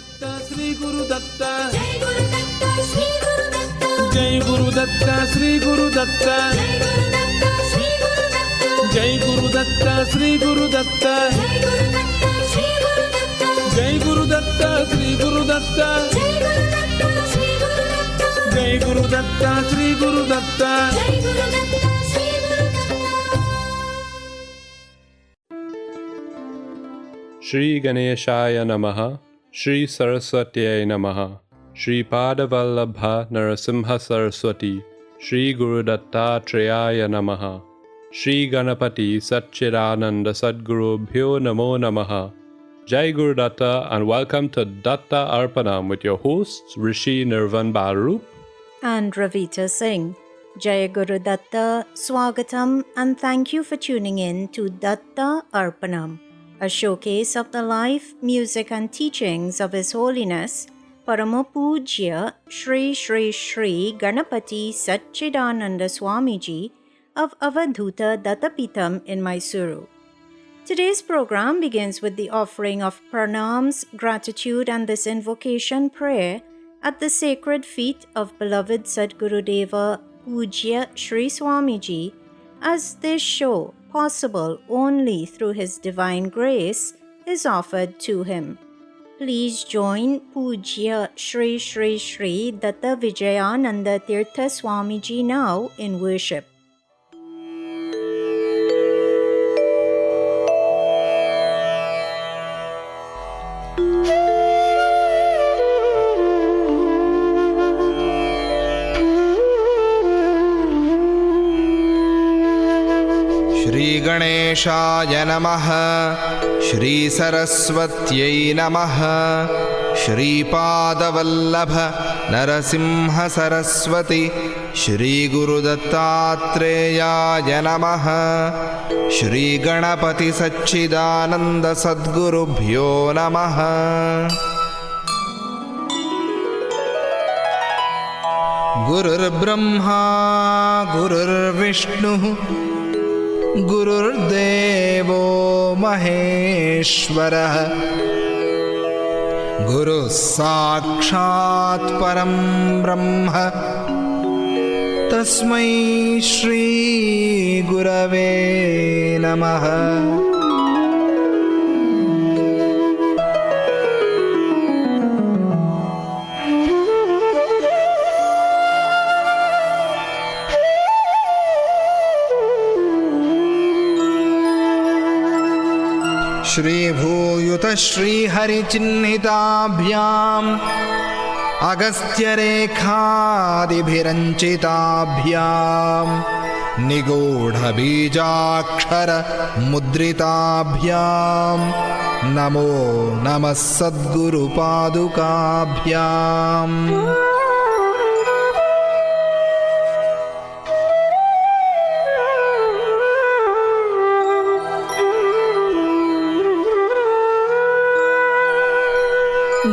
Datta, Sri Guru Datta. Jai Guru Datta, Sri Guru Datta. Jai Guru Datta, Sri Guru Datta. Jai Guru Datta, Sri Guru Datta. Jai Guru Datta, Sri Guru Datta. Jai Guru Datta, Sri Guru Datta. Shri Ganeshaya Namaha, Shri Saraswatyai Namaha, Shri Padavallabha Narasimha Saraswati, Shri Guru Dattatreya Namaha, Shri Ganapati Satchidananda Sadgurubhyo Namo Namaha. Jai Guru Datta and welcome to Datta Arpanam with your hosts Rishi Nirvan Barup and Ravita Singh. Jai Guru Datta, Swagatam, and thank you for tuning in to Datta Arpanam, a showcase of the life, music, and teachings of His Holiness Paramapujya Shri Shri Shri Ganapati Satchidananda Swamiji of Avadhuta Dattapitam in Mysuru. Today's program begins with the offering of pranams, gratitude, and this invocation prayer at the sacred feet of beloved Sadgurudeva Pujya Shri Swamiji, as this show, possible only through His divine grace, is offered to him. Please join Pujya Shri Shri Shri Datta Vijayananda Tirtha Swamiji now in worship. Shri गणेशाय नमः, श्री सरस्वत्यै नमः, श्रीपादवल्लभ नरसिंह सरस्वती, श्री गुरुदत्तात्रेयाय नमः, श्री गणपति सच्चिदानंद सद्गुरुभ्यो नमः। गुरुर्ब्रह्मा गुरुर्विष्णुः गुरुर्देवो महेश्वरः, गुरुः साक्षात् परं ब्रह्म, तस्मै श्री गुरवे नमः। श्रीभूयुत श्रीहरिचिह्निताभ्याम् अगस्त्यरेखादिभिरञ्चिताभ्याम् निगूढबीजाक्षरमुद्रिताभ्याम् नमो नमः सद्गुरुपादुकाभ्याम्।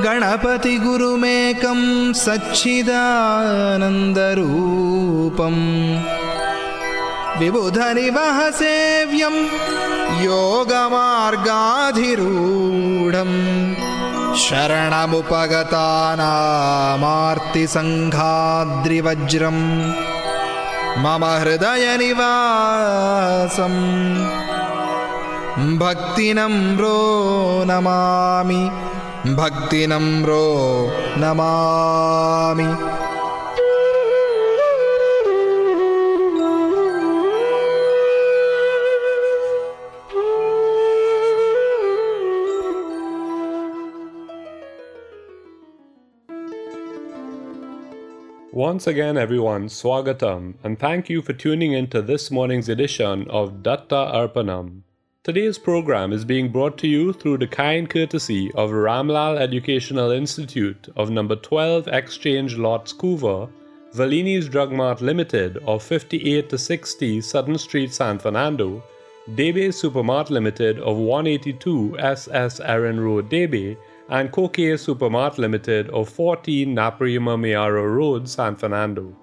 गणपति गुरुमेकं सच्चिदानन्दरूपं, विबुधनिवहसेव्यं योगमार्गाधिरूढं, शरणमुपगतानामार्तिसङ्घाद्रिवज्रं मम हृदयनिवासं भक्तिनम्रो Namami, भक्तिनम्रो Namami. Once again, everyone, Swagatam, and thank you for tuning in to this morning's edition of Datta Arpanam. Today's program is being brought to you through the kind courtesy of Ramlal Educational Institute of number 12 Exchange Lot, Scoover, Valini's Drug Mart Limited of 58 to 60 Sutton Street, San Fernando, Debe Supermart Limited of 182 SS Erin Road, Debe, and Coque Supermart Limited of 14 Naparima Mayaro Road, San Fernando.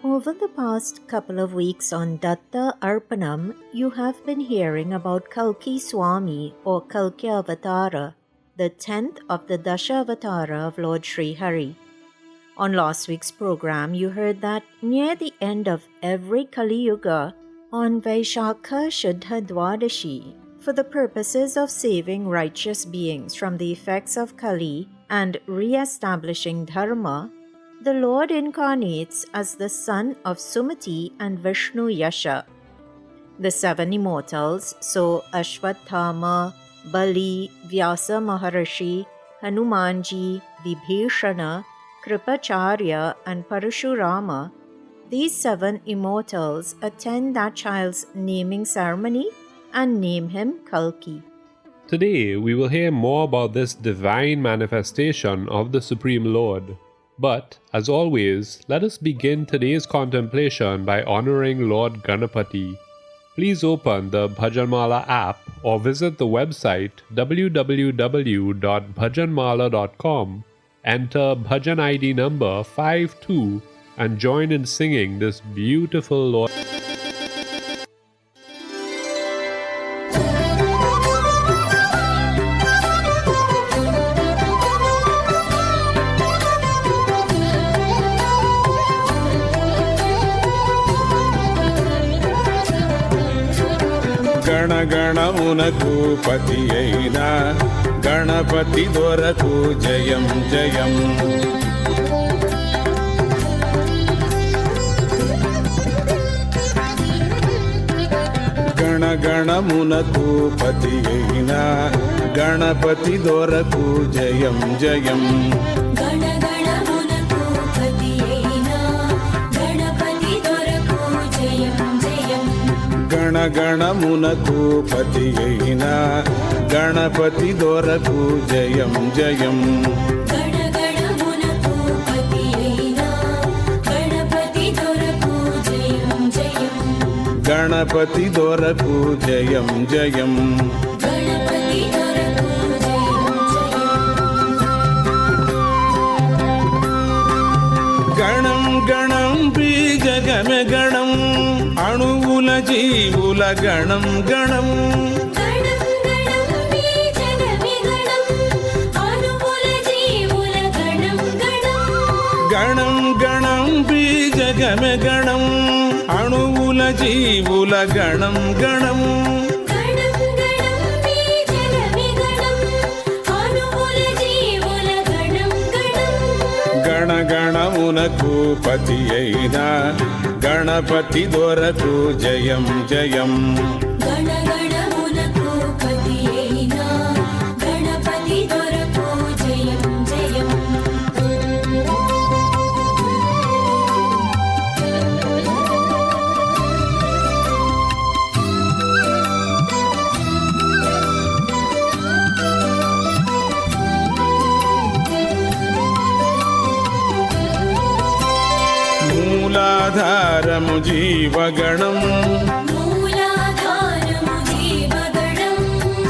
Over the past couple of weeks on Datta Arpanam, you have been hearing about Kalki Swami or Kalki Avatara. the 10th of the Dasha Avatara of Lord Sri Hari. On last week's program, you heard that near the end of every Kali Yuga, on Vaishakha Shuddha Dwadashi, for the purposes of saving righteous beings from the effects of Kali and re-establishing Dharma, the Lord incarnates as the son of Sumati and Vishnu Yasha. The 7 immortals, so Ashwatthama, Bali, Vyasa Maharishi, Hanumanji, Vibhishana, Kripacharya and Parashurama, these 7 immortals attend that child's naming ceremony and name him Kalki. Today we will hear more about this divine manifestation of the Supreme Lord. But, as always, let us begin today's contemplation by honoring Lord Ganapati. Please open the Bhajanmala app or visit the website www.bhajanmala.com, enter Bhajan ID number 52 and join in singing this beautiful Lord. గణగణమునకు పతి అయిన గణపతి దొరకు జయం జయం. గణగణమునకు పతి అయిన గణపతి దొరకు జయం జయం. గణగణమునకు పతి అయిన గణపతి దొరకు జయం జయం. గణపతి దొరకు జయం జయం. గణం గణం బీజగమే గణం అణువుల జీవుల గణం గణం. గణం గణం బీజగమే గణం అణువుల జీవుల గణం గణం. గణగణమునకు పతి అయిన గణపతి దొరకు జయం జయం. మూలాధారము జీవగణం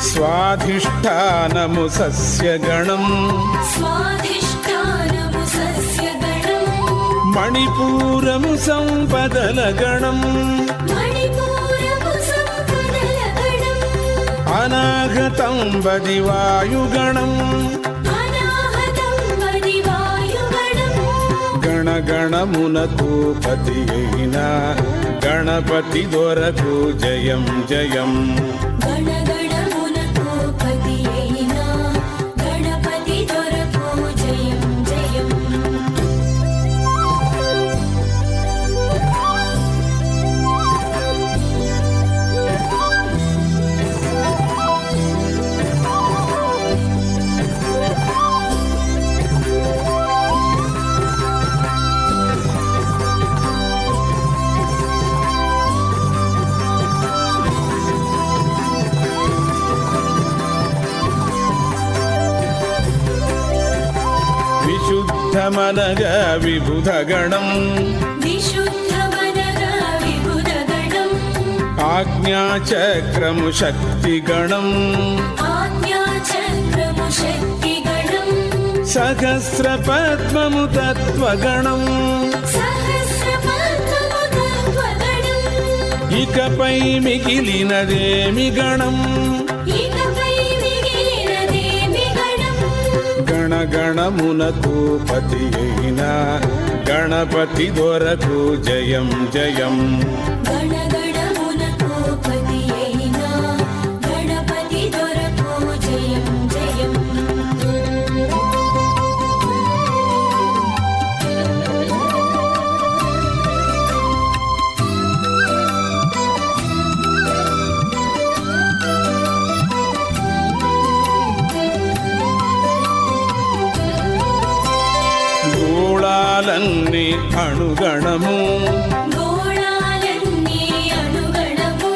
స్వాధిష్ఠానము సస్యగణం మణిపూరము సంపదల గణం అనాగతం బది వాయుగణం. గణగణమునకు పతి అయిన గణపతి దొరకు జయం జయం. విశుద్ధమనగా విబుధగణం ఆజ్ఞాచక్రము శక్తిగణం సహస్రపద్మము తత్వగణం. ఇకపై మిగిలినదేమి గణం గణగణమునకు పతి అయిన గణపతి దొరకు జయం జయం. గణగణమునకు పతి అయినా గణపతి దొరకు జయం జయం. గోళాలన్నీ అణుగణము గోళాలన్నీ అనుగణము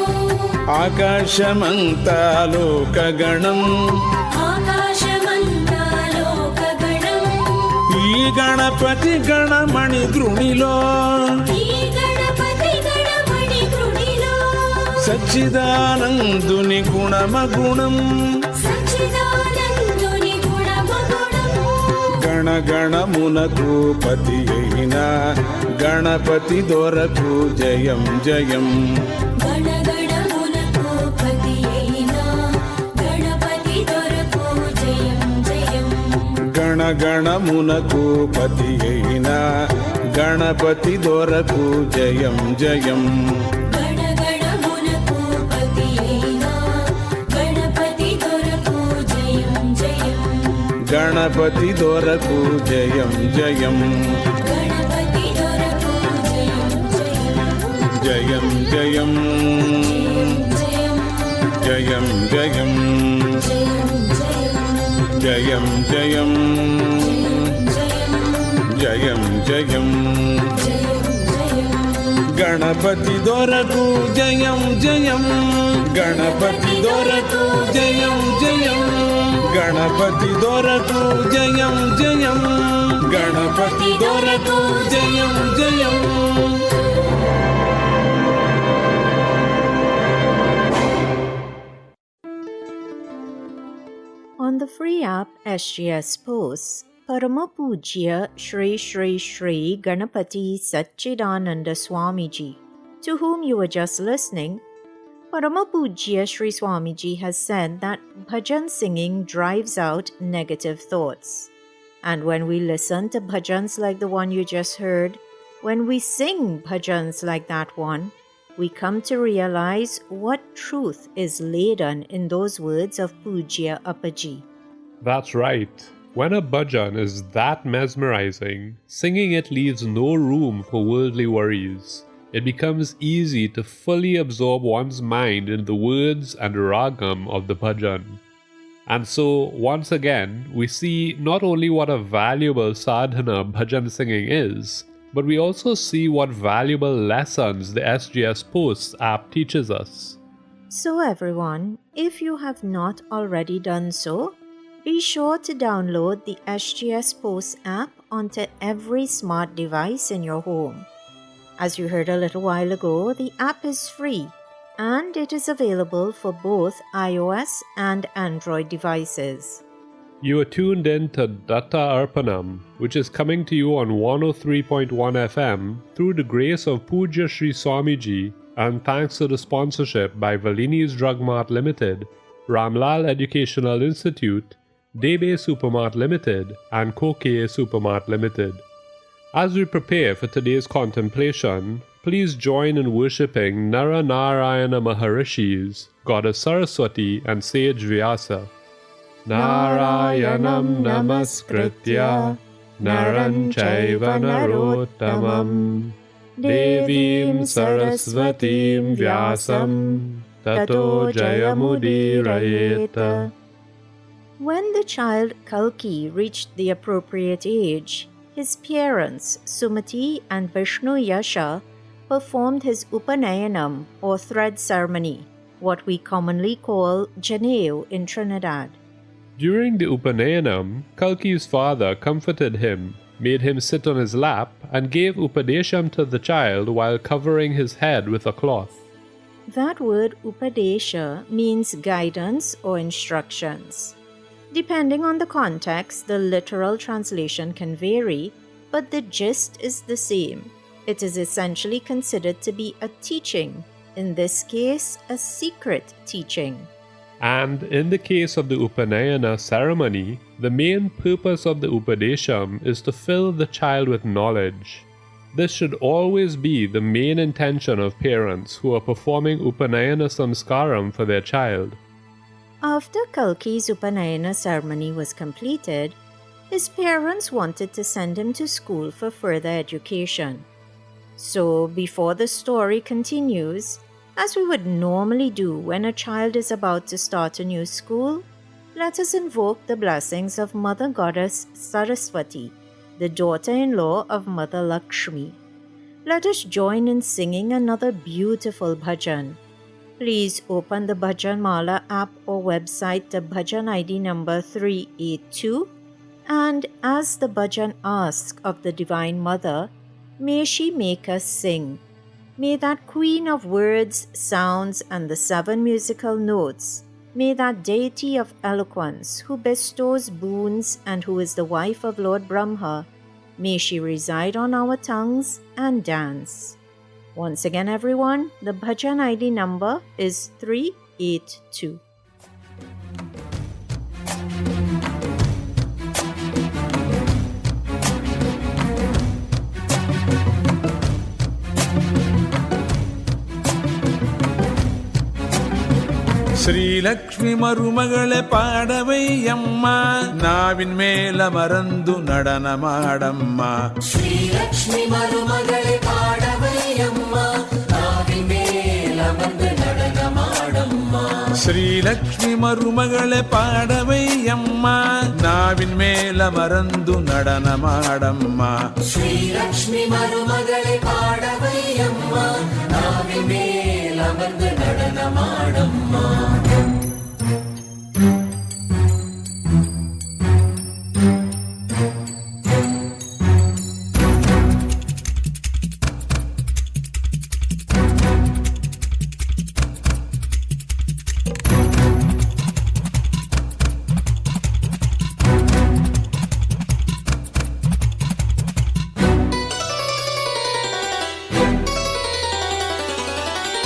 ఆకాశమంతా లోకగణం. ఆకాశమంతా లోకగణం. ఈ గణపతి గణమణి గృణిలో ఈ గణపతి గణమణి గృణిలో సచ్చిదానందుని గుణమగుణం. సచ్చిదానందుని గుణమగుణం. గణగణమునకు పతి అయిన గణపతి దొరకు జయం జయం. గణగణమునకు పతి అయినా గణపతి దొరకు జయం జయం. గణగణమునకు పతి అయిన గణపతి దొరకు జయం జయం. గణగణమునకు పతి అయినా గణపతి దొరకు జయం జయం. గణపతి దొరకు జయం జయం. గణపతి దొరకు జయం జయం. జయం జయం. జయం జయం. జయం జయం. జయం జయం జయం. జయం జయం. గణపతి దొరకు జయం జయం. గణపతి దొరకు జయం జయం. గణపతి దొరకు జయం జయం. గణపతి దొరకు జయం జయం. On the free app SGS Posts, Parama Pujya Shri Shri Shri Ganapati Satchidananda Swamiji, to whom you were just listening, Parama Pujya Shri Swamiji has said that bhajan singing drives out negative thoughts. And when we listen to bhajans like the one you just heard, when we sing bhajans like that one, we come to realize what truth is laden in those words of Pujya Appaji. That's right. When a bhajan is that mesmerizing, singing it leaves no room for worldly worries. It becomes easy to fully absorb one's mind in the words and ragam of the bhajan. And so, once again, we see not only what a valuable sadhana bhajan singing is, but we also see what valuable lessons the SGS Posts app teaches us. So everyone, if you have not already done so, be sure to download the SGS Posts app onto every smart device in your home. As you heard a little while ago, the app is free and it is available for both iOS and Android devices. You are tuned in to Datta Arpanam, which is coming to you on 103.1 FM through the grace of Pujya Sri Swamiji and thanks to the sponsorship by Valini's Drug Mart Limited, Ramlal Educational Institute, Debe Supermart Limited and Koke Supermart Limited. As we prepare for today's contemplation, please join in worshipping Nara Narayana Maharishis, Goddess Saraswati and Sage Vyasa. Narayanam Namaskritya Naran Chaiva Narottamam Devim Saraswatim Vyasam Tato Jayamudirayeta. When the child Kalki reached the appropriate age, his parents Sumati and Vishnu Yasha performed his Upanayanam or thread ceremony, what we commonly call Janeo in Trinidad. During the Upanayanam, Kalki's father comforted him, made him sit on his lap, and gave Upadesham to the child while covering his head with a cloth. That word Upadesha means guidance or instructions. Depending on the context, the literal translation can vary, but the gist is the same. It is essentially considered to be a teaching, in this case, a secret teaching. And in the case of the Upanayana ceremony, the main purpose of the Upadesham is to fill the child with knowledge. This should always be the main intention of parents who are performing Upanayana Samskaram for their child. After Kalki's Upanayana ceremony was completed, his parents wanted to send him to school for further education. So, before the story continues, as we would normally do when a child is about to start a new school, let us invoke the blessings of Mother Goddess Saraswati, the daughter-in-law of Mother Lakshmi. Let us join in singing another beautiful bhajan. Please open the Bhajan Mala app or website to Bhajan ID number 382, and as the bhajan asks of the Divine Mother, may she make us sing. May that Queen of words, sounds, and the 7 musical notes, may that deity of eloquence who bestows boons and who is the wife of Lord Brahma, may she reside on our tongues and dance. Once again, everyone, the bhajan ID number is 382. Srilakshmi மருமகளை பாடவையம்மா, நாவின் மேல மறந்து நடனமாடம்மா. ஸ்ரீலக்ஷ்மி மருமகளை பாடவையம்மா, நாவின் மேல் அமர்ந்து நடனமாடம்மா. ஸ்ரீலக்ஷ்மி மருமகளை பாடவையம்மா, நாவின் மேல மறந்து நடனமாடம்மா. ஸ்ரீலக்ஷ்மி மருமகளை பாடவையம்மா, நாவின் மேல் அமர்ந்து நடனமாடம்மா.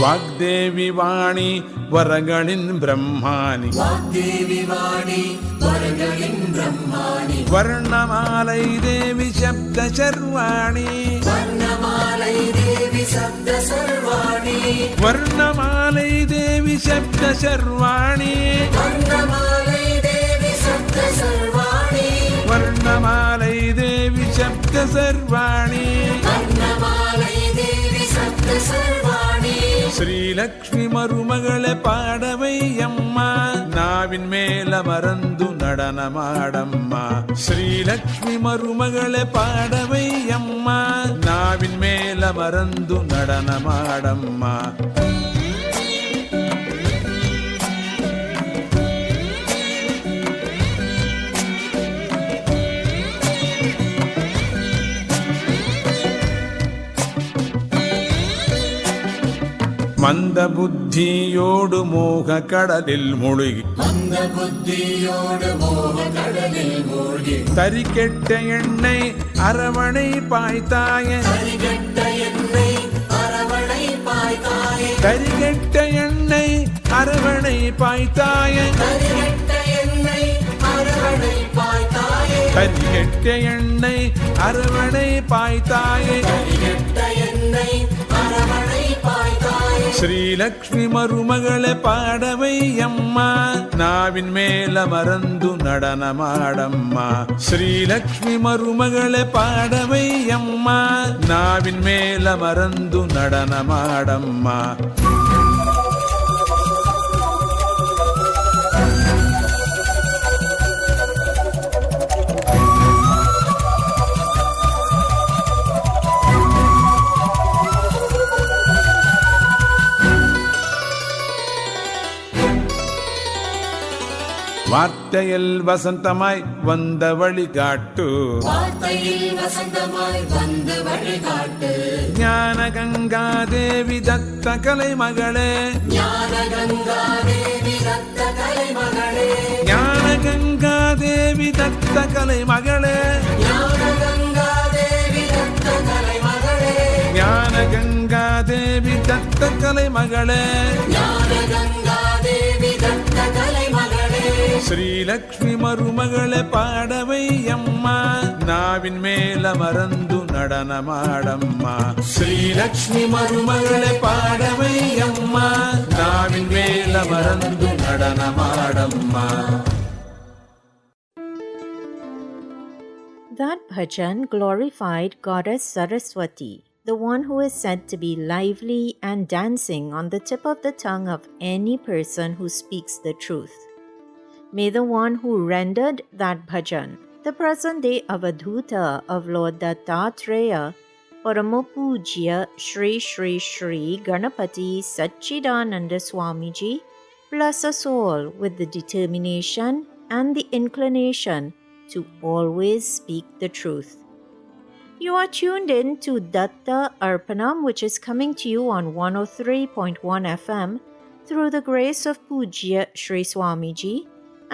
வாக்தேவி வாணி வரங்களின் பிரம்மாணி, வாக்தேவி வாணி வரங்களின் பிரம்மாணி, வர்ணமாலை தேவி சப்த சர்வாணி, வர்ணமாலை தேவி சப்த சர்வாணி, வர்ணமாலை தேவி சப்த சர்வாணி, வர்ணமாலை தேவி சப்த சர்வாணி, வர்ணமாலை தேவி சப்த சர்வாணி, வர்ணமாலை தேவி சப்த சர்வாணி. ஸ்ரீலக்ஷ்மி மருமகளை பாடவையம்மா, நாவின் மேல மறந்து நடனமாடம்மா. ஸ்ரீலக்ஷ்மி மருமகளை பாடவையம்மா, நாவின் மேல மறந்து நடனமாடம்மா. மந்த புத்தியோடு மோக கடலில் முழுகி, மந்த புத்தியோடு மோக கடலில் மூழ்கி, தரிக்கெட்ட எண்ணெய் அரவணை பாய்த்தாய, தரிகெட்ட எண்ணெய் அரவணை பாய்த்தாயே, தரிகெட்ட எண்ணெய் அரவணை பாய்த்தாய, தரிகெட்ட எண்ணெய் அரவணை பாய்த்தாயே, தரிகெட்ட எண்ணெய் அரவணை பாய்த்தாய. தரிகெட்ட எண்ணெய் அரவணை பாய்த்தாயே. ஸ்ரீலக்ஷ்மி மருமகளை பாடவையம்மா, நாவின் மேல மறந்து நடனமாடம்மா. ஸ்ரீலக்ஷ்மி மருமகளை பாடவையம்மா, நாவின் மேல மறந்து நடனமாடம்மா. வார்த்தையில் வசந்தமாய் வந்த வழிகாட்டு, வார்த்தையில் வசந்தமாய் வந்து வழிகாட்டு, ஞான கங்காதேவி தத்த கலை மகளே, ஞான கங்காதேவி தத்த கலை மகளே, ஞான கங்காதேவி தத்த கலை மகளே, ஞான கங்காதேவி தத்த கலை மகளே, ஞான கங்காதேவி தத்த கலை மகளே, ஞான கங்காதேவி தத்த கலை ஸ்ரீலக்ஷ்மி மருமகளை பாடவையம்மா, நாவின் மேல மறந்து நடனமாடம்மா. ஸ்ரீலக்ஷ்மி மருமகளை பாடவையம்மா, நாவின் மேல மறந்து நடனமாடம்மா. That bhajan glorified Goddess Saraswati, the one who is said to be lively and dancing on the tip of the tongue of any person who speaks the truth. May the one who rendered that bhajan, the present-day Avadhuta of Lord Dattatreya, Paramapujya Shri Shri Shri Ganapati Satchidananda Swamiji, bless us all with the determination and the inclination to always speak the truth. You are tuned in to Datta Arpanam, which is coming to you on 103.1 FM through the grace of Pujya Shri Swamiji,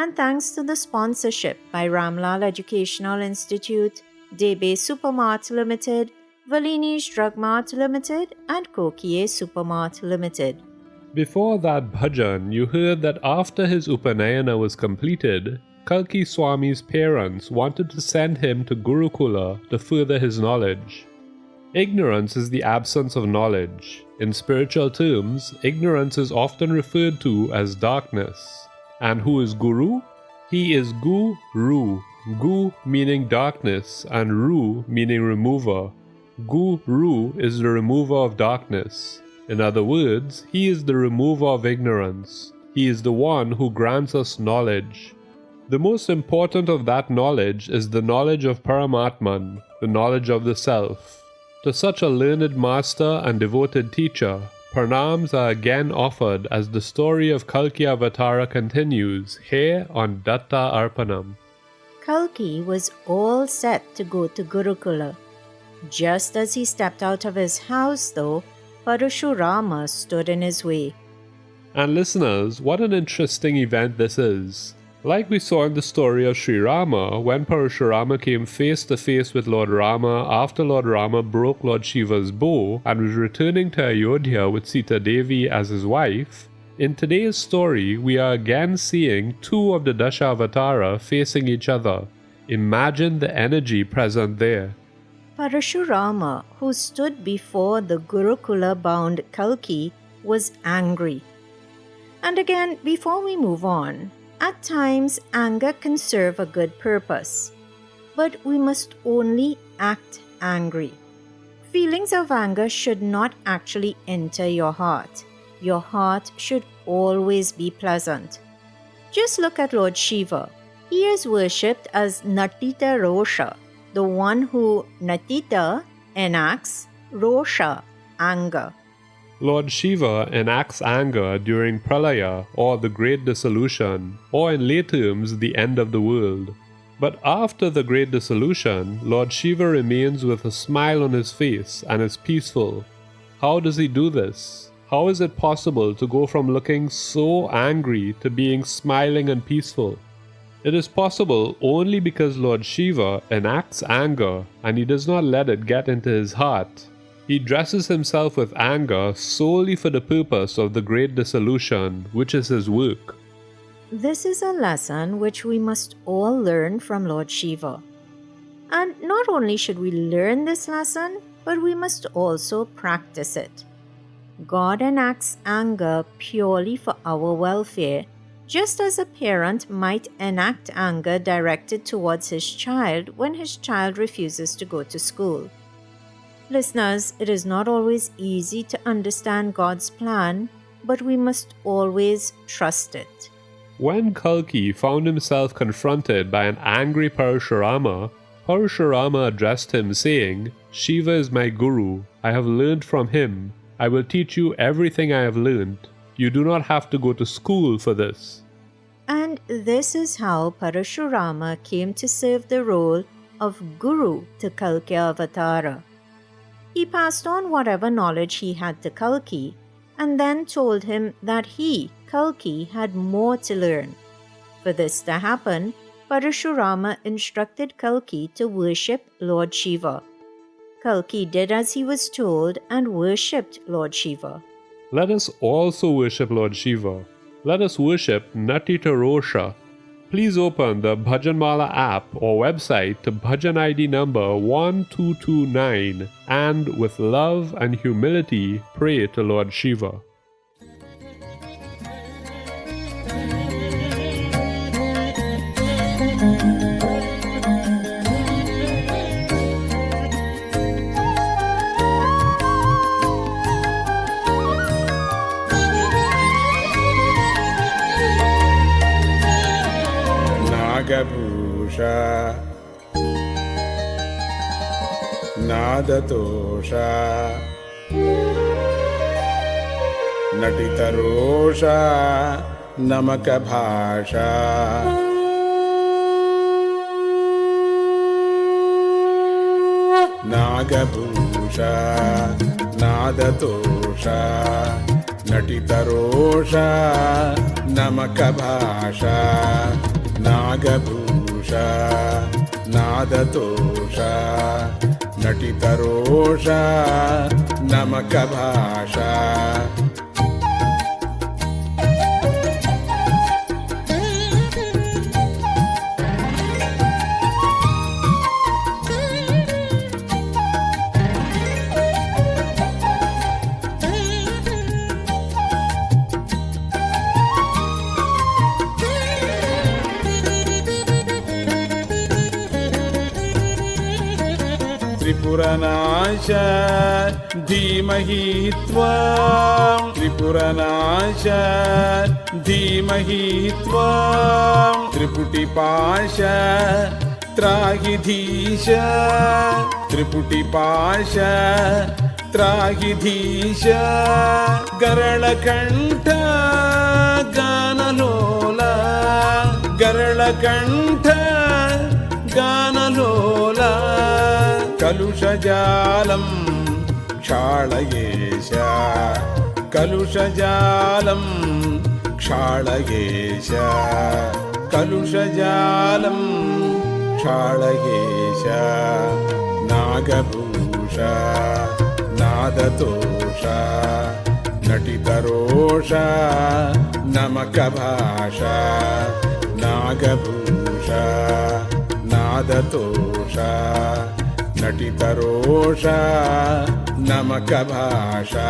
and thanks to the sponsorship by Ramlal Educational Institute, Debe Supermart Limited, Valini's Drug Mart Limited, and Kokie Supermart Limited. Before that bhajan, you heard that after his Upanayana was completed, Kalki Swami's parents wanted to send him to Gurukula to further his knowledge. Ignorance is the absence of knowledge. In spiritual terms, ignorance is often referred to as darkness. And who is Guru? He is Guru. Gu meaning darkness and Ru meaning remover. Guru is the remover of darkness. In other words, he is the remover of ignorance. He is the one who grants us knowledge. The most important of that knowledge is the knowledge of Paramatman, the knowledge of the Self. To such a learned master and devoted teacher, pranams are again offered as the story of Kalki Avatara continues here on Datta Arpanam. Kalki was all set to go to Gurukula. Just as he stepped out of his house, though, Parashurama stood in his way. And listeners, what an interesting event this is. Like we saw in the story of Sri Rama, when Parashurama came face to face with Lord Rama after Lord Rama broke Lord Shiva's bow and was returning to Ayodhya with Sita Devi as his wife, in today's story we are again seeing two of the Dashavatara facing each other. Imagine the energy present there. Parashurama, who stood before the Gurukula-bound Kalki, was angry. And again, before we move on, at times, anger can serve a good purpose, but we must only act angry. Feelings of anger should not actually enter your heart. Your heart should always be pleasant. Just look at Lord Shiva. He is worshipped as Natita Rosha, the one who Natita enacts Rosha, anger. Lord Shiva enacts anger during Pralaya, or the Great Dissolution, or in lay terms, the end of the world. But after the Great Dissolution, Lord Shiva remains with a smile on his face and is peaceful. How does he do this? How is it possible to go from looking so angry to being smiling and peaceful? It is possible only because Lord Shiva enacts anger and he does not let it get into his heart. He dresses himself with anger solely for the purpose of the Great Dissolution, which is his work. This is a lesson which we must all learn from Lord Shiva. And not only should we learn this lesson, but we must also practice it. God enacts anger purely for our welfare, just as a parent might enact anger directed towards his child when his child refuses to go to school. Listeners, it is not always easy to understand God's plan, but we must always trust it. When Kalki found himself confronted by an angry Parashurama, Parashurama addressed him saying, "Shiva is my guru. I have learned from him. I will teach you everything I have learned. You do not have to go to school for this." And this is how Parashurama came to serve the role of guru to Kalki Avatara. He passed on whatever knowledge he had to Kalki, and then told him that he, Kalki, had more to learn. For this to happen, Parashurama instructed Kalki to worship Lord Shiva. Kalki did as he was told and worshipped Lord Shiva. Let us also worship Lord Shiva. Let us worship Natita Rosha. please open the Bhajanmala app or website to Bhajan ID number 1229 and with love and humility pray to Lord Shiva. Nagabhusha Nadatosha Natitarosha Namakabhasha Nagabhusha Nadatosha Natitarosha Namakabhasha Nagabhusha Nadatosha Natitarosha Namakabhasha Tripuranasha Dhimahi Tvam Tripuranasha Dhimahi Tvam Triputipasha Trahidhisha Triputipasha Trahidhisha Garalakantha Ganalola Garalakantha Ganalola Kalushajalam Kshalayesha Kalushajalam Kshalayesha Kalushajalam Kshalayesha Nagabhusha Nadatosha Natitarosha Namakabhasha Nagabhusha Nadatosha Natitarosha Namakabhasha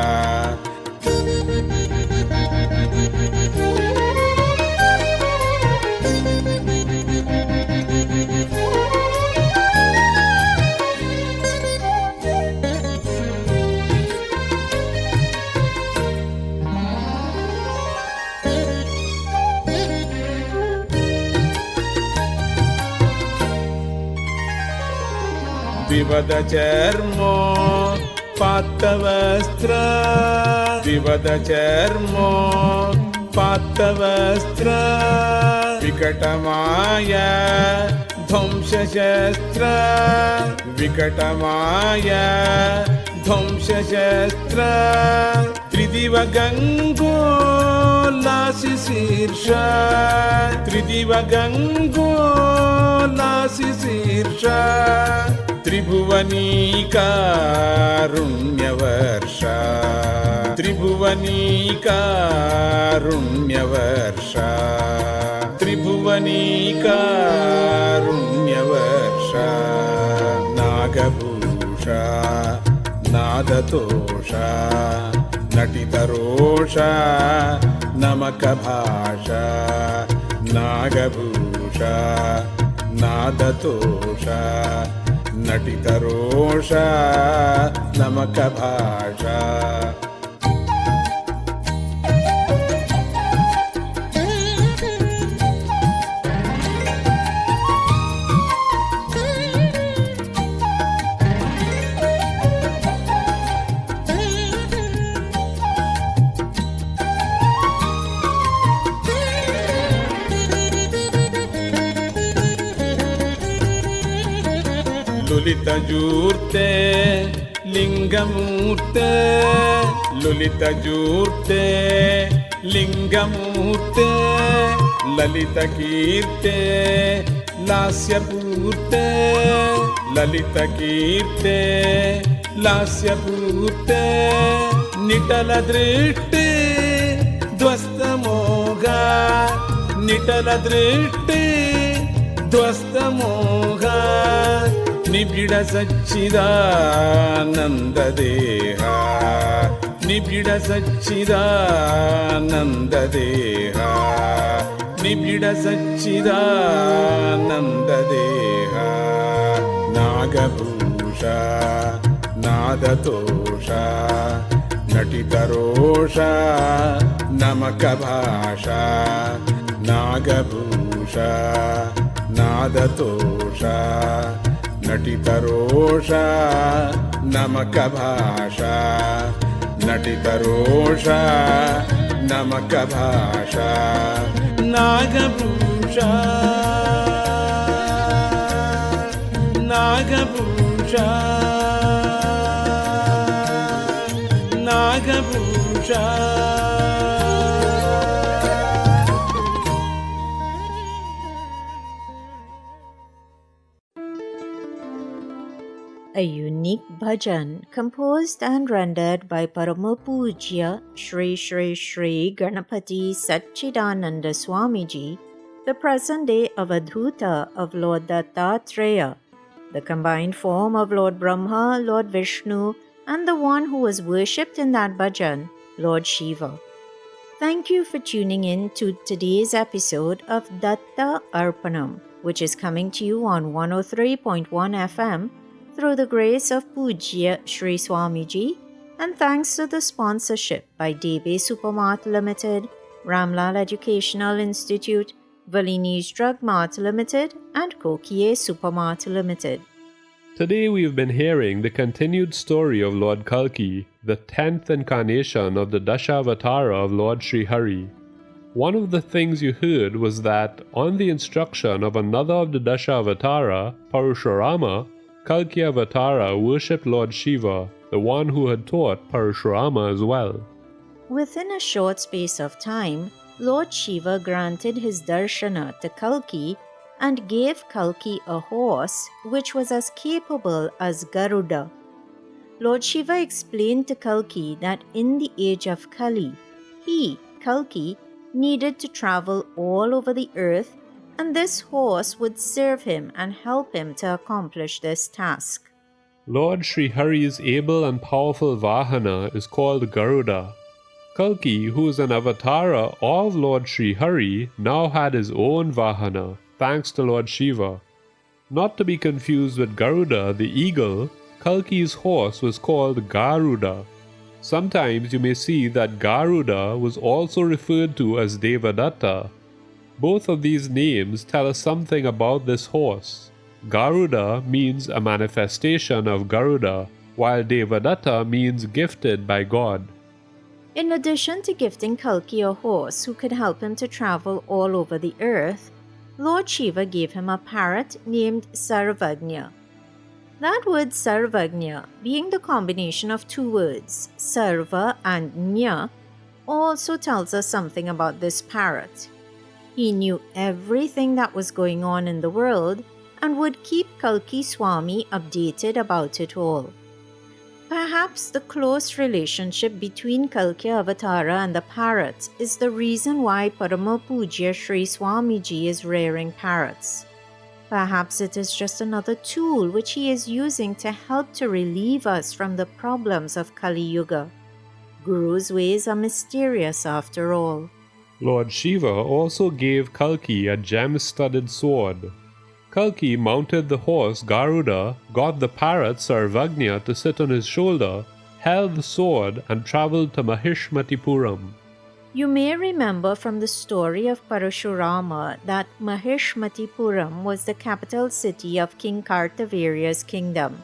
Vivada Charmo Patavastra Vivada Charmo Patavastra Vikatamaya Dhamsashastra Vikatamaya Dhamsashastra Tridiva Gango Lasisirsha Tridiva Gango Lasisirsha Tribhuvanikarunyavarsha Tribhuvanikarunyavarsha Tribhuvanikarunyavarsha Nagabhusha Nadatosha Natitarosha Namakabhasha Nagabhusha Nadatosha Natitarosha Namakabhasha Lulita Jurte Lingamurte Lulita Jurte Lingamurte Lalita Kirte Lasya Purte Lalita Kirte Lasya Purte Nitala Drishti Dvasta Moga Nitala Drishti ಧ್ವಸ್ತಮೋಹ ನಿಬಿಡ ಸಚ್ಚಿದಾನಂದ ದೇಹ ನಿಬಿಡ ಸಚ್ಚಿದಾನಂದ ದೇಹ ನಿಬಿಡ ಸಚ್ಚಿದಾನಂದ ದೇಹ ನಾಗಭೂಷ ನಾದತೋಷ ನಟಿತರೋಷ ನಮಕ ಭಾಷಾ ನಾಗಭೂಷ ನಾದತೋಷ ನಟಿತರೋಷ ನಮಕ ಭಾಷಾ ನಟಿತರೋಷ ನಮಕ ಭಾಷಾ ನಾಗಭೂಷ ನಾಗಭೂಷ ನಾಗಭೂಷ A unique bhajan composed and rendered by Parama Pujya Shri Shri Shri Ganapati Satchidananda Swamiji, the present day Avadhuta of Lord Dattatreya, the combined form of Lord Brahma, Lord Vishnu, and the one who was worshipped in that bhajan, Lord Shiva. Thank you for tuning in to today's episode of Datta Arpanam, which is coming to you on 103.1 FM through the grace of Pujya Shri Swamiji, and thanks to the sponsorship by Debe Supermart Limited, Ramlal Educational Institute, Valini's Drug Mart Limited, and Kokie Supermart Limited. Today we've been hearing the continued story of Lord Kalki, the 10th incarnation of the Dashavatara of Lord Sri Hari. One of the things you heard was that, on the instruction of another of the Dashavatara, Parashurama, Kalki Avatara worshipped Lord Shiva, the one who had taught Parashurama as well. Within a short space of time, Lord Shiva granted his darshana to Kalki and gave Kalki a horse which was as capable as Garuda. Lord Shiva explained to Kalki that in the age of Kali, he, Kalki, needed to travel all over the earth, and this horse would serve him and help him to accomplish this task. Lord Sri Hari's able and powerful Vahana is called Garuda. Kalki, who is an avatara of Lord Sri Hari, now had his own Vahana, thanks to Lord Shiva. Not to be confused with Garuda, the eagle, Kalki's horse was called Garuda. Sometimes you may see that Garuda was also referred to as Devadatta. Both of these names tell us something about this horse. Garuda means a manifestation of Garuda, while Devadatta means gifted by God. In addition to gifting Kalki a horse who could help him to travel all over the earth, Lord Shiva gave him a parrot named Sarvagnya. That word Sarvagnya, being the combination of two words, Sarva and Nya, also tells us something about this parrot. He knew everything that was going on in the world and would keep Kalki Swami updated about it all. Perhaps the close relationship between Kalki Avatara and the parrot is the reason why Parama Pujya Shri Swamiji is rearing parrots. Perhaps it is just another tool which he is using to help to relieve us from the problems of Kali Yuga. Guru's ways are mysterious after all. Lord Shiva also gave Kalki a gem-studded sword. Kalki mounted the horse Garuda, got the parrot Sarvagnya to sit on his shoulder, held the sword, and travelled to Mahishmatipuram. You may remember from the story of Parashurama that Mahishmatipuram was the capital city of King Kartavirya's kingdom.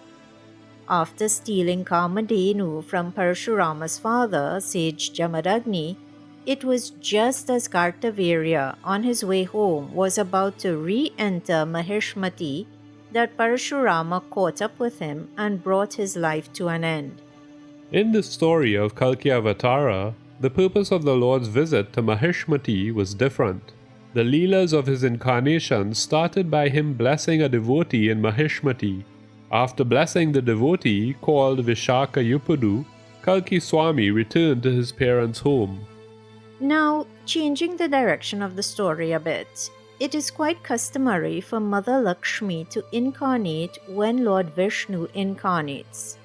After stealing Kamadhenu from Parashurama's father, sage Jamadagni, it was just as Kartavirya, on his way home, was about to re-enter Mahishmati that Parashurama caught up with him and brought his life to an end. In the story of Kalki Avatara, the purpose of the Lord's visit to Mahishmati was different. The Leelas of his incarnation started by him blessing a devotee in Mahishmati. After blessing the devotee, called Vishaka Yupudu, Kalki Swami returned to his parents' home. Now, changing the direction of the story a bit, it is quite customary for Mother Lakshmi to incarnate when Lord Vishnu incarnates.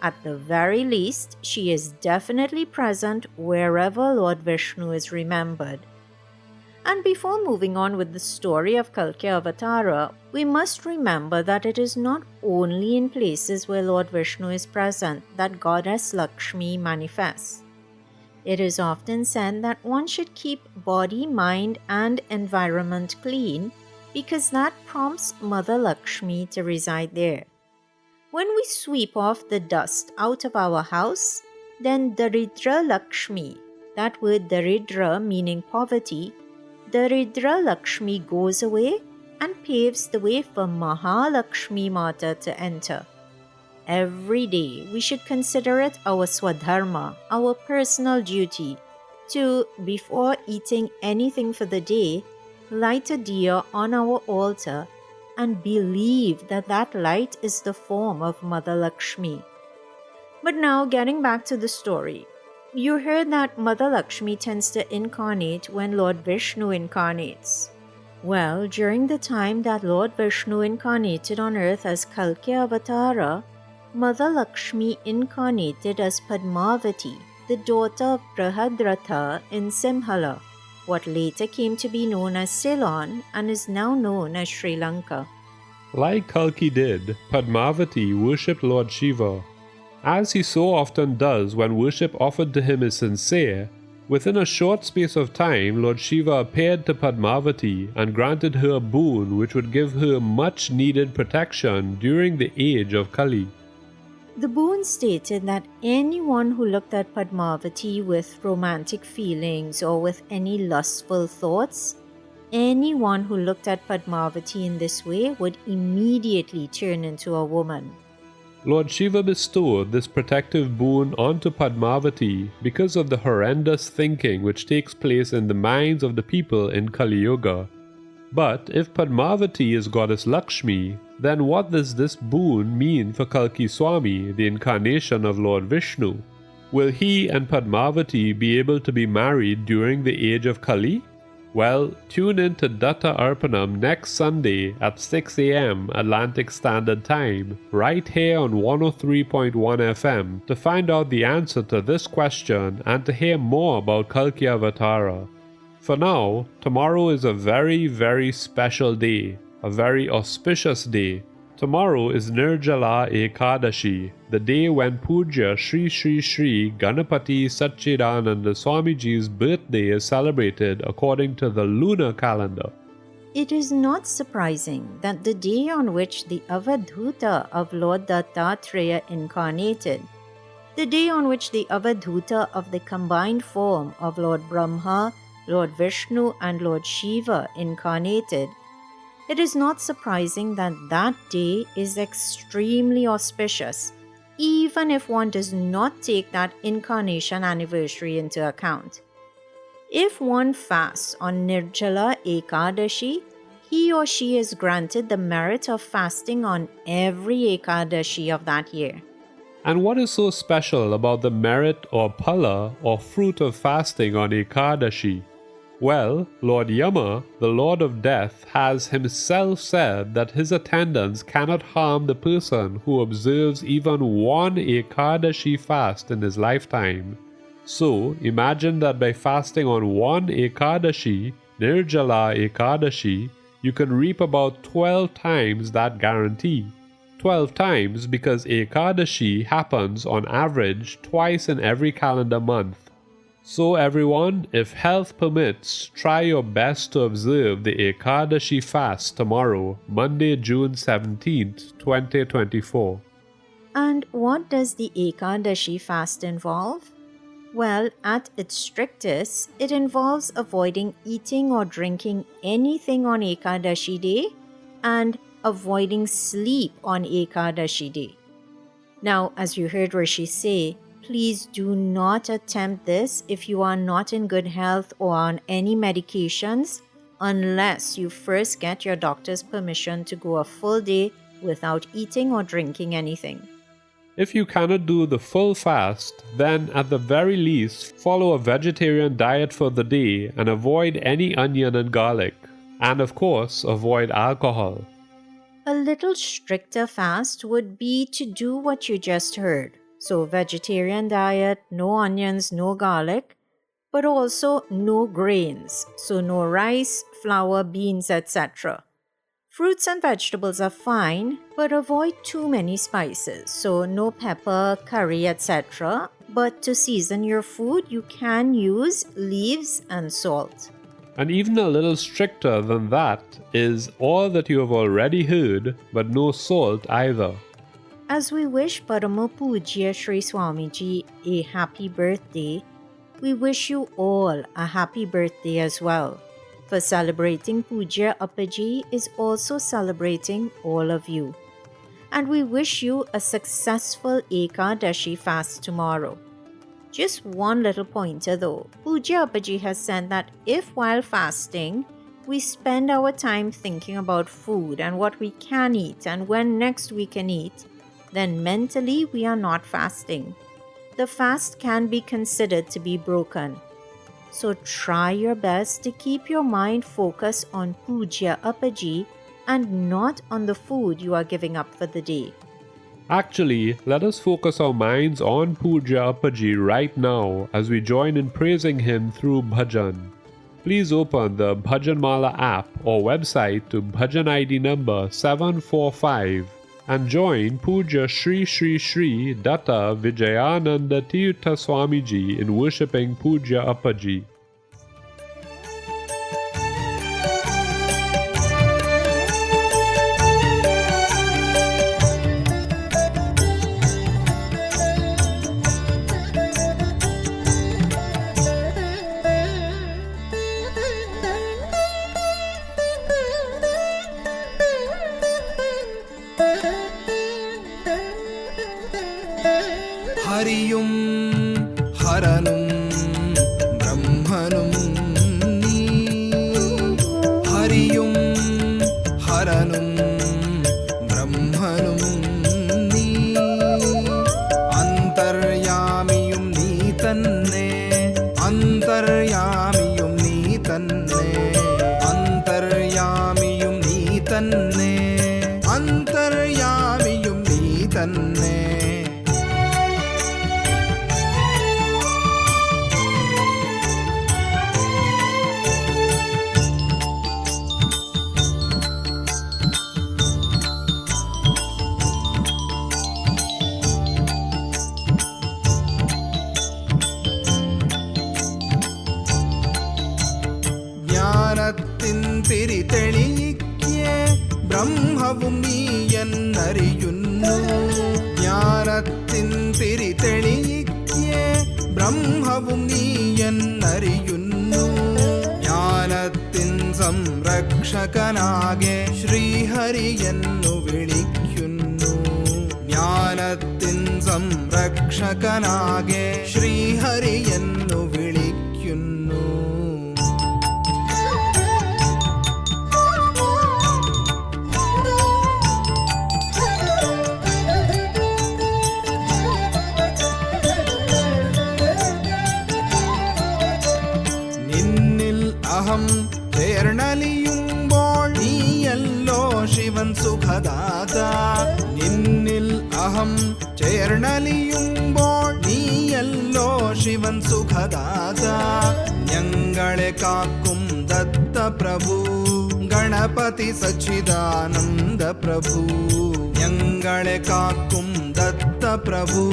At the very least, she is definitely present wherever Lord Vishnu is remembered. And before moving on with the story of Kalki Avatara, we must remember that it is not only in places where Lord Vishnu is present that Goddess Lakshmi manifests. It is often said that one should keep body, mind, and environment clean because that prompts Mother Lakshmi to reside there. When we sweep off the dust out of our house, then Daridra Lakshmi, that word Daridra meaning poverty, Daridra Lakshmi goes away and paves the way for Mahalakshmi Mata to enter. Every day we should consider it our swadharma, our personal duty, to, before eating anything for the day, light a diya on our altar and believe that that light is the form of Mother Lakshmi. But now getting back to the story. You heard that Mother Lakshmi tends to incarnate when Lord Vishnu incarnates. Well, during the time that Lord Vishnu incarnated on earth as Kalki Avatara, Mother Lakshmi incarnated as Padmavati, the daughter of Prahadratha in Simhala, what later came to be known as Ceylon and is now known as Sri Lanka. Like Kalki did, Padmavati worshipped Lord Shiva. As he so often does when worship offered to him is sincere, within a short space of time Lord Shiva appeared to Padmavati and granted her a boon which would give her much needed protection during the age of Kali. The boon stated that anyone who looked at Padmavati with romantic feelings or with any lustful thoughts, anyone who looked at Padmavati in this way would immediately turn into a woman. Lord Shiva bestowed this protective boon onto Padmavati because of the horrendous thinking which takes place in the minds of the people in Kali Yuga. But if Padmavati is Goddess Lakshmi, then what does this boon mean for Kalki Swami, the incarnation of Lord Vishnu? Will he and Padmavati be able to be married during the age of Kali? Well, tune in to Datta Arpanam next Sunday at 6 a.m. Atlantic Standard Time, right here on 103.1 FM, to find out the answer to this question and to hear more about Kalki Avatara. For now, tomorrow is a very, very special day, a very auspicious day. Tomorrow is Nirjala Ekadashi, the day when Puja Sri Sri Sri Ganapati Satchidananda Swamiji's birthday is celebrated according to the lunar calendar. It is not surprising that the day on which the Avadhuta of Lord Dattatreya incarnated, the day on which the Avadhuta of the combined form of Lord Brahma, Lord Vishnu and Lord Shiva incarnated, it is not surprising that that day is extremely auspicious, even if one does not take that incarnation anniversary into account. If one fasts on Nirjala Ekadashi, he or she is granted the merit of fasting on every Ekadashi of that year. And what is so special about the merit or phala or fruit of fasting on Ekadashi? Well, Lord Yama, the Lord of Death, has himself said that his attendants cannot harm the person who observes even one Ekadashi fast in his lifetime. So, imagine that by fasting on one Ekadashi, Nirjala Ekadashi, you can reap about 12 times that guarantee. 12 times because Ekadashi happens on average twice in every calendar month. So everyone, if health permits, try your best to observe the Ekadashi fast tomorrow, Monday, June 17th, 2024. And what does the Ekadashi fast involve? Well, at its strictest, it involves avoiding eating or drinking anything on Ekadashi day and avoiding sleep on Ekadashi day. Now, as you heard Rishi say, please do not attempt this if you are not in good health or on any medications unless you first get your doctor's permission to go a full day without eating or drinking anything. If you cannot do the full fast, then at the very least follow a vegetarian diet for the day and avoid any onion and garlic. And of course, avoid alcohol. A little stricter fast would be to do what you just heard. So, vegetarian diet, no onions, no garlic, but also no grains. So, no rice, flour, beans, etc. Fruits and vegetables are fine, but avoid too many spices. So, no pepper, curry, etc. But to season your food, you can use leaves and salt. And even a little stricter than that is all that you have already heard, but no salt either. As we wish Parama Pujya Sri Swamiji a happy birthday, we wish you all a happy birthday as well. For celebrating Pujya Appaji is also celebrating all of you. And we wish you a successful Ekadashi fast tomorrow. Just one little pointer though. Pujya Appaji has said that if while fasting, we spend our time thinking about food and what we can eat and when next we can eat, then mentally we are not fasting. The fast can be considered to be broken. So try your best to keep your mind focused on Pujya Appaji and not on the food you are giving up for the day. Actually, let us focus our minds on Pujya Appaji right now as we join in praising him through bhajan. Please open the Bhajanmala app or website to bhajan ID number 745 and join Puja Sri Sri Sri Datta Vijayananda Tirtha Swamiji in worshipping Pujya Appaji. ഹരിയും ഹരനും ബ്രഹ്മനും നീ ഹരിയും ഹരനും ബ്രഹ്മനും നീ അന്തർയാമിയും നീ തന്നെ അന്തർയാമിയും നീ തന്നെ അന്തർയാമിയും നീ തന്നെ അന്തർയാമിയും നീ തന്നെ ജ്ഞാനത്തിൻ തിരി തെളിയിക്കേ ബ്രഹ്മവും നീ എന്നറിയുന്നു ജ്ഞാനത്തിൻ തിരി തെളിയിക്കേ ബ്രഹ്മവും നീ എന്നറിയുന്നു ജ്ഞാനത്തിൻ സംരക്ഷകനാകെ ശ്രീഹരി എന്നു വിളിക്കുന്നു ജ്ഞാനത്തിൻ സംരക്ഷകനാകെ ശ്രീഹരി എന്നു വിളിക്കുന്നു അഹം ചേർന്നലിയുമ്പോൾ നീയല്ലോ ശിവൻ സുഖദാത നിന്നിൽ അഹം ചേർന്നലിയുമ്പോൾ നീയല്ലോ ശിവൻ സുഖദാത ഞങ്ങളെ കാക്കും ദത്ത പ്രഭു ഗണപതി സച്ചിദാനന്ദ പ്രഭു ഞങ്ങളെ കാക്കും ദത്ത പ്രഭു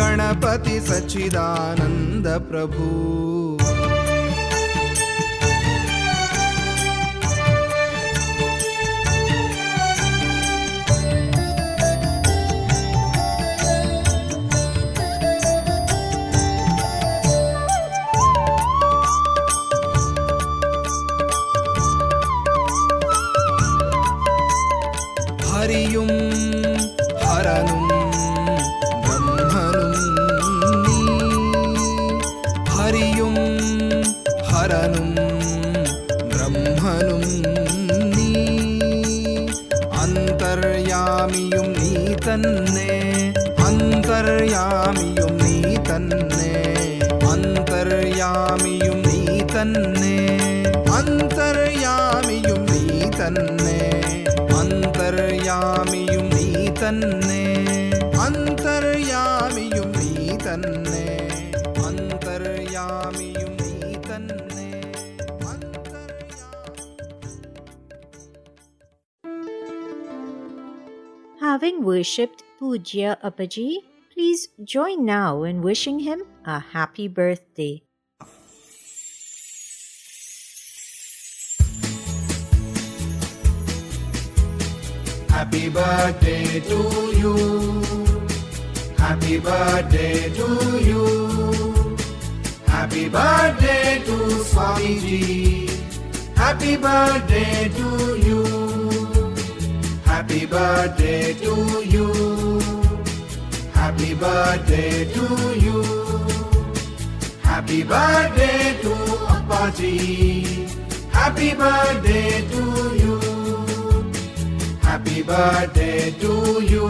ഗണപതി സച്ചിദാനന്ദ പ്രഭു ഹരിയും ഹരനും ബ്രഹ്മനും നീ ഹരിയും ഹരനും ബ്രഹ്മനും നീ അന്തർയാമിയും നീ തന്നെ അന്തർയാമിയും നീ തന്നെ അന്തർയാമിയും നീ തന്നെ അന്തർയാമിയും അന്തര്യാമിയും നീ തന്നെ അന്തര്യാമിയും നീ തന്നെ അന്തര്യാമിയും നീ തന്നെ അന്തര്യാമിയും നീ തന്നെ Having worshipped Pujya Appaji, please join now in wishing him a happy birthday. Happy birthday to you. Happy birthday to you. Happy birthday to Swamiji. Happy birthday to you. Happy birthday to you. Happy birthday to you. Happy birthday to Appaji. Happy birthday to you. Happy birthday to you.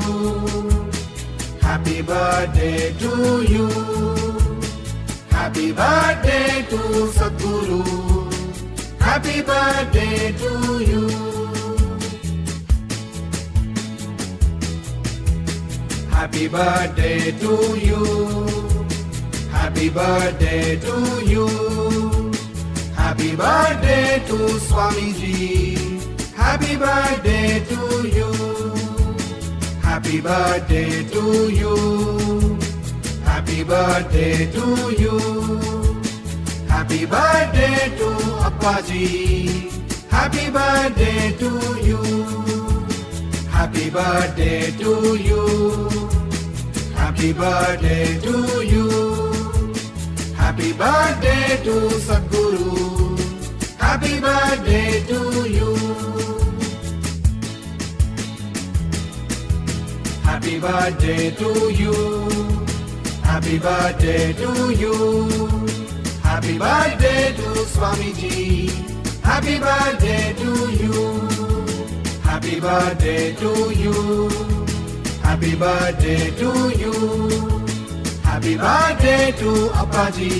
Happy birthday to you. Happy birthday to Sadhguru. Happy birthday to you. Happy birthday to you. Happy birthday to you. Happy birthday to Swamiji. Happy birthday to you. Happy birthday to you. Happy birthday to you. Happy birthday to Appaji. Happy birthday to you. Happy birthday to you. Happy birthday to you. Happy birthday to Sadhguru. Happy birthday to you. Happy birthday to you. Happy birthday to you. Happy birthday to Swamiji. Happy birthday to you. Happy birthday to you. Happy birthday to you. Happy birthday to Appaji.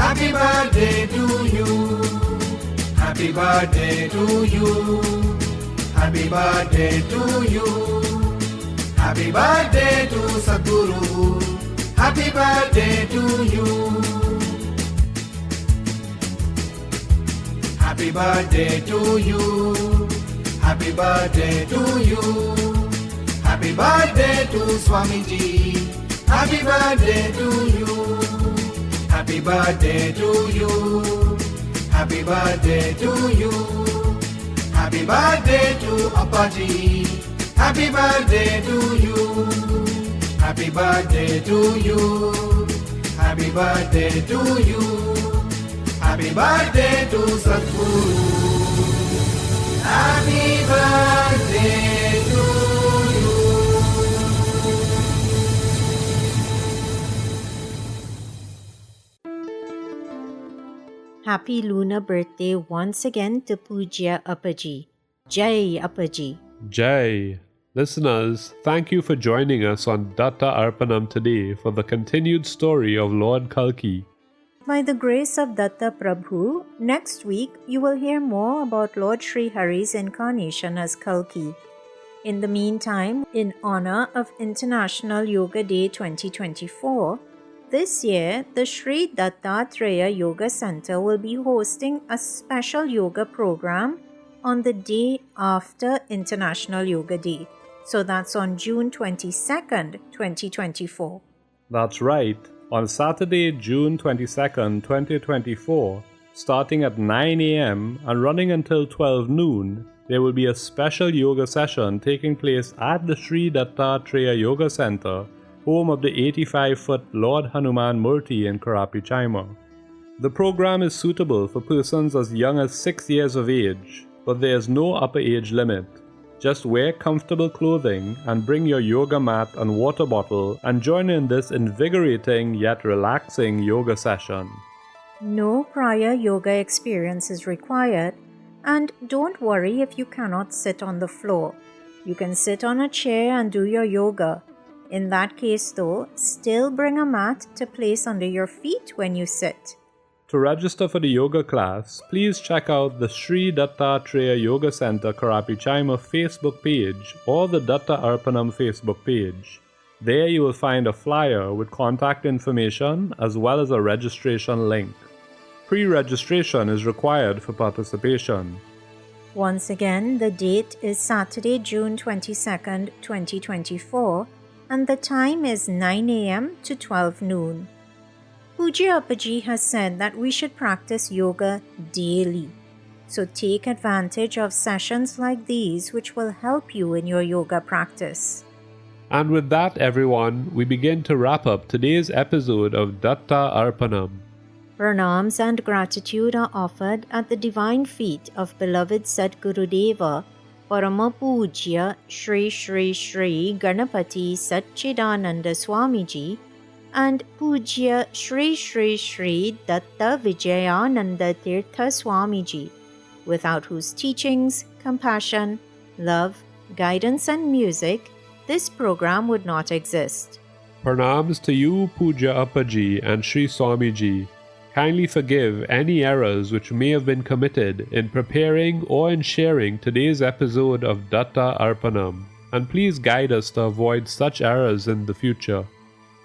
Happy birthday to you. Happy birthday to you. Happy birthday to you. Happy birthday to Sadhguru. Happy birthday to you. Happy birthday to you. Happy birthday to you. Happy birthday to Swamiji. Happy birthday to you. Happy birthday to you. Happy birthday to you. Happy birthday to Appaji. Happy birthday to you. Happy birthday to you. Happy birthday to you. Happy birthday to Sadhguru. Happy birthday to you. Happy lunar birthday once again to Pujya Appaji. Jai Appaji. Jai. Listeners, thank you for joining us on Datta Arpanam today for the continued story of Lord Kalki. By the grace of Datta Prabhu, next week you will hear more about Lord Sri Hari's incarnation as Kalki. In the meantime, in honor of International Yoga Day 2024, this year the Sri Dattatreya Yoga Center will be hosting a special yoga program on the day after International Yoga Day. So that's on June 22nd, 2024. That's right. On Saturday, June 22nd, 2024, starting at 9 a.m. and running until 12 noon, there will be a special yoga session taking place at the Sri Dattatreya Yoga Center, home of the 85-foot Lord Hanuman Murti in Karapi, Chima. The program is suitable for persons as young as 6 years of age, but there is no upper age limit. Just wear comfortable clothing and bring your yoga mat and water bottle and join in this invigorating yet relaxing yoga session. No prior yoga experience is required, and don't worry if you cannot sit on the floor. You can sit on a chair and do your yoga. In that case though, still bring a mat to place under your feet when you sit. To register for the yoga class, please check out the Sri Dattatreya Yoga Center Karapichaima Facebook page or the Datta Arpanam Facebook page. There you will find a flyer with contact information as well as a registration link. Pre-registration is required for participation. Once again, the date is Saturday, June 22nd, 2024, and the time is 9 a.m. to 12 noon. Pujya Appaji has said that we should practice yoga daily. So take advantage of sessions like these which will help you in your yoga practice. And with that, everyone, we begin to wrap up today's episode of Datta Arpanam. Pranams and gratitude are offered at the divine feet of beloved Sadgurudeva, Parama Pujya Shri Shri Shri Ganapati Satchidananda Swamiji and Pujya Shri Shri Shri Datta Vijayananda Tirtha Swamiji, without whose teachings, compassion, love, guidance and music, this program would not exist. Pranams to you, Pujya Appaji and Sri Swamiji. Kindly forgive any errors which may have been committed in preparing or in sharing today's episode of Datta Arpanam, and please guide us to avoid such errors in the future.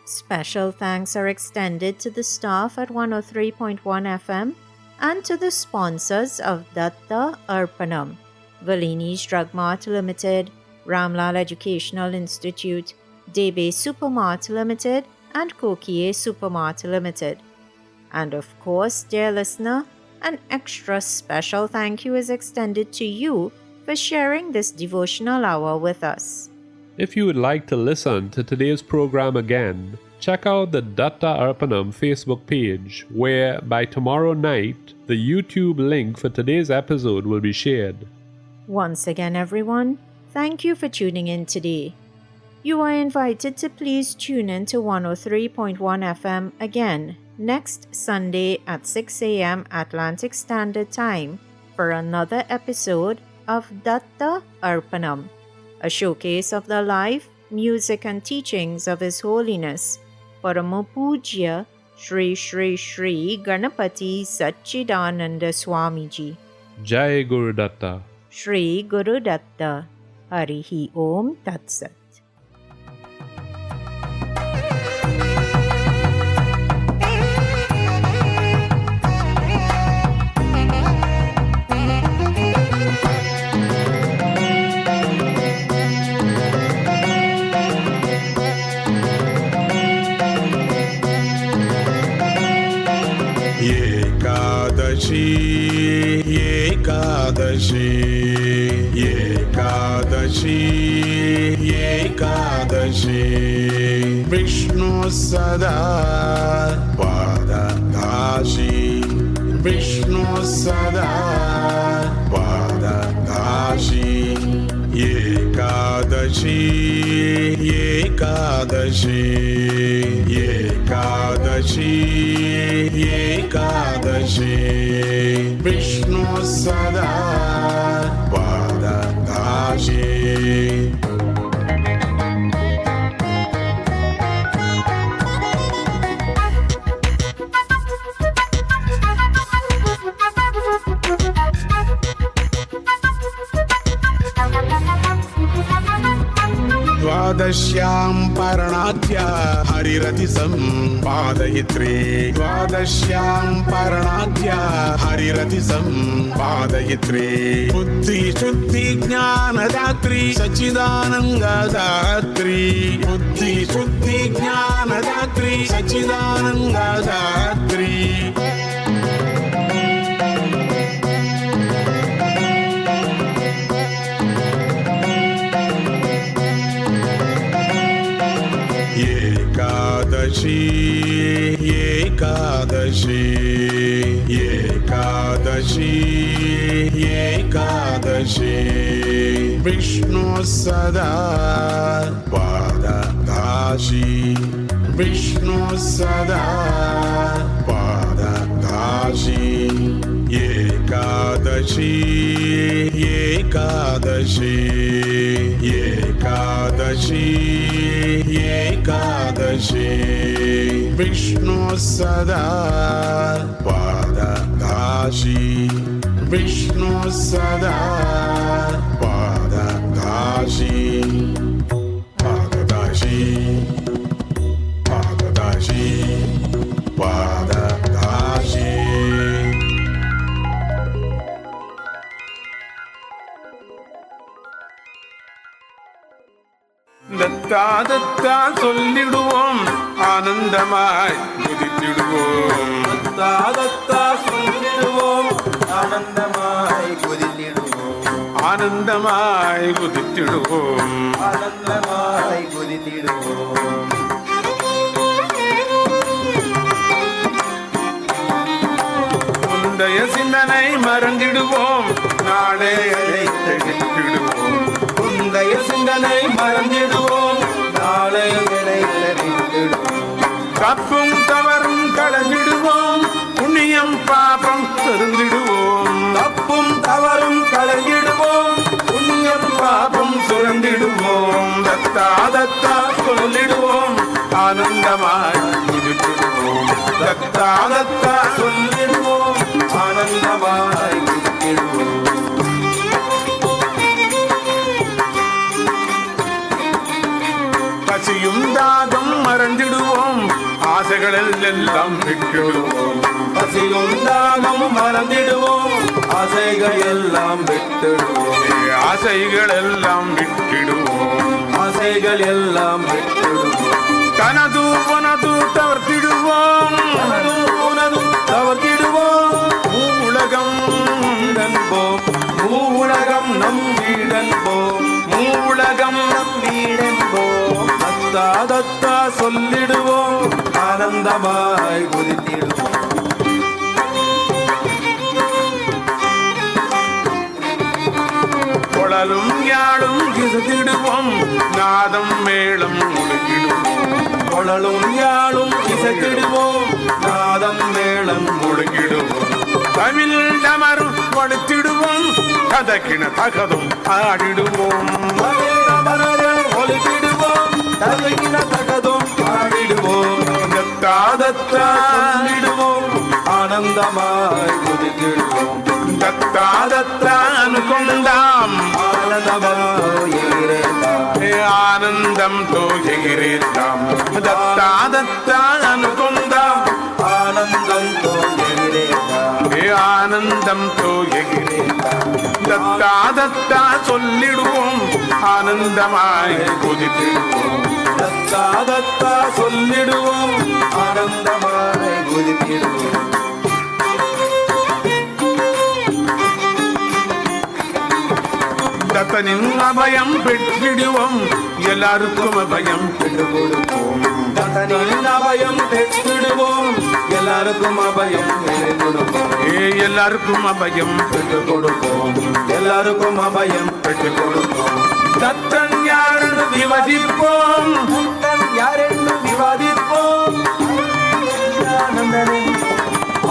Special thanks are extended to the staff at 103.1 FM and to the sponsors of Datta Arpanam, Valini's Drug Mart Limited, Ramlal Educational Institute, Debe Supermart Limited, and Kokie Supermart Limited. And of course, dear listener, an extra special thank you is extended to you for sharing this devotional hour with us. If you would like to listen to today's program again, check out the Datta Arpanam Facebook page, where by tomorrow night, the YouTube link for today's episode will be shared. Once again, everyone, thank you for tuning in today. You are invited to please tune in to 103.1 FM again next Sunday at 6 a.m. Atlantic Standard Time for another episode of Datta Arpanam, a showcase of the life, music and teachings of His Holiness Parama Pujya Shri Shri Shri Ganapati Satchidananda Swamiji. Jai Guru Datta. Shri Guru Datta. Harihi Om Tat Sat. Ekadashi Vishnu Sada Padadashi Vishnu Sada Padadashi Ekadashi Ekadashi Ekadashi Ekadashi Vishnu Sada Padadashi. Dvadashyam Paranadhya Harirati Sampadayitri Dvadashyam Paranadhya Harirati Sampadayitri Buddhi Shuddhi Jnana Datri Sachidananda Datri Buddhi Shuddhi Jnana Datri Sachidananda Datri. Ekadashi, Ekadashi, Ekadashi, Ekadashi, Vishnu Sada Padadashi, Vishnu Sada Padadashi, Ekadashi, Ekadashi, Ekadashi. Ekadashi Ekadashi Vishnu सदा पाददासी विष्णु सदा पाददासी पाददासी पाददासी पाददासी दत्ता दत्ता சொல்லிடுவோம் ஆனந்தமாய் குதித்திடுவோம் தத்தா தத்தா சொல்லிடுவோம் ஆனந்தமாய் குதித்திடுவோம் ஆனந்தமாய் குதித்திடுவோம் ஆனந்தமாய் குதித்திடுவோம் முந்தைய சிந்தனை மறந்திடுவோம் நாளே அதை தெளித்திடுவோம் முந்தைய சிந்தனை மறந்திடுவோம் நாளை விளைவிடுவோம் தப்பும் தவறும் கலந்திடுவோம் புண்ணியம் பாபம் தெரிந்திடுவோம் தப்பும் தவறும் கலங்கிடுவோம் புண்ணியம் பாபம் சுரந்திடுவோம் தத்தா தத்தா சொல்லிடுவோம் ஆனந்தமாய் குதித்திடுவோம் தத்தா தத்தா சொல்லிடுவோம் ஆனந்தமாய் குதித்திடுவோம் பசியும் தாகம் மறந்திடுவோம் ஆசைகளில் எல்லாம் விட்டுடுவோம் பசியும் தாகம் மறந்திடுவோம் ஆசைகள் எல்லாம் விட்டுடுவோம் ஆசைகள் எல்லாம் விட்டுடுவோம் ஆசைகள் எல்லாம் விட்டுடுவோம் கனது பொனது தவிர்த்திடுவோம் உனதும் தவறிடுவோம் உலகம் வீடன்போம் உலகம் நம் வீடன்போம் உலகம் நம் வீடன்போம் தத்தா தத்தா சொல்லிடுவோம் ஆனந்தமாய் குதித்திடுவோம் குழலும் யாழும் கிசத்திடுவோம் நாதம் மேளம் முழுகிடுவோம் குழலும் யாழும் இசைத்திடுவோம் நாதம் மேளம் முழுகிடுவோம் தமிழ் டமரும் படுத்திடுவோம் கதக்கின தகதும் ஆடிடுவோம் மரணம் ஒலிப்பிடுவோம் தகையின தகதும் பாடிடுவோம் தத்தா தத்தா சொல்லிடுவோம் ஆனந்தமாய் குதித்திடுவோம் தத்தா தத்தா అనుకుందాం ஆனந்தமாய் எகிரேதாம் ఆనందంతో ఎగిరేద్దాం దత్తా దత్తా అనుకుందాం ஆனந்தంతో எகிரேதாம் ఆనందంతో ఎగిరేద్దాం దత్తా దత్తా சொல்லிடுவோம் ஆனந்தமாய் குதித்திடுவோம் தத்தா தத்தா சொல்லிடுவோம் ஆனந்தமாய் குதித்திடுவோம் தத்தனின் அபயம் பெற்றிடுவோம் எல்லாருக்கும் அபயம் கொடுப்போம் தத்தனின் அபயம் பெற்றிடுவோம் எல்லாருக்கும் அபயம் கொடுப்போம் எல்லாருக்கும் அபயம் பெற்றுக் கொடுப்போம் எல்லாருக்கும் அபயம் பெற்றுக் கொடுப்போம் தத்தன் யாருன்னு விவதிப்போம் தத்தன் யாரென்று விவாதிப்போம் ஆனந்தனே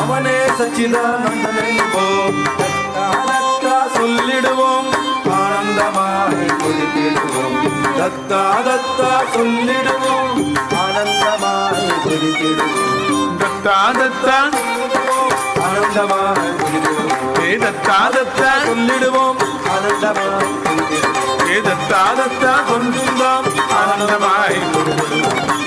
அவனே சச்சிதானந்தனை போம் தத்தா தத்தா சொல்லிடுவோம் ஆனந்தமாய் குதித்திடுவோம் தத்தா தத்தா சொல்லிடுவோம் ஆனந்தமாய் குதித்திடுவோம் தத்தா தத்தா ஆனந்தமாய் குதித்திடுவோம் தத்தா தத்தா சொல்லிடுவோம் ஆனந்தமாய் குதித்திடுவோம் தத்தா தத்தா கொண்டுந்தாம் ஆனந்தமாய்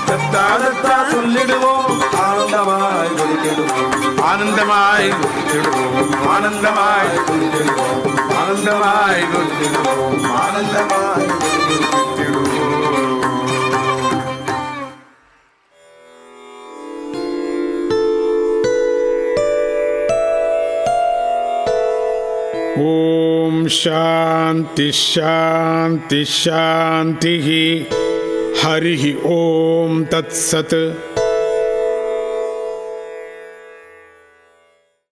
தத்தா தத்தா சொல்லிடுவோம் ஆனந்தமாய் குதித்திடுவோம் ஆனந்தமாய் குதித்திடுவோம் ஆனந்தமாய் குதித்திடுவோம் ஆனந்தமாய் குதித்திடுவோம் ஆனந்தமாய் குதித்திடுவோம் ஓம் சாந்தி சாந்தி சாந்தி ஹரி ஓம் தத் சத்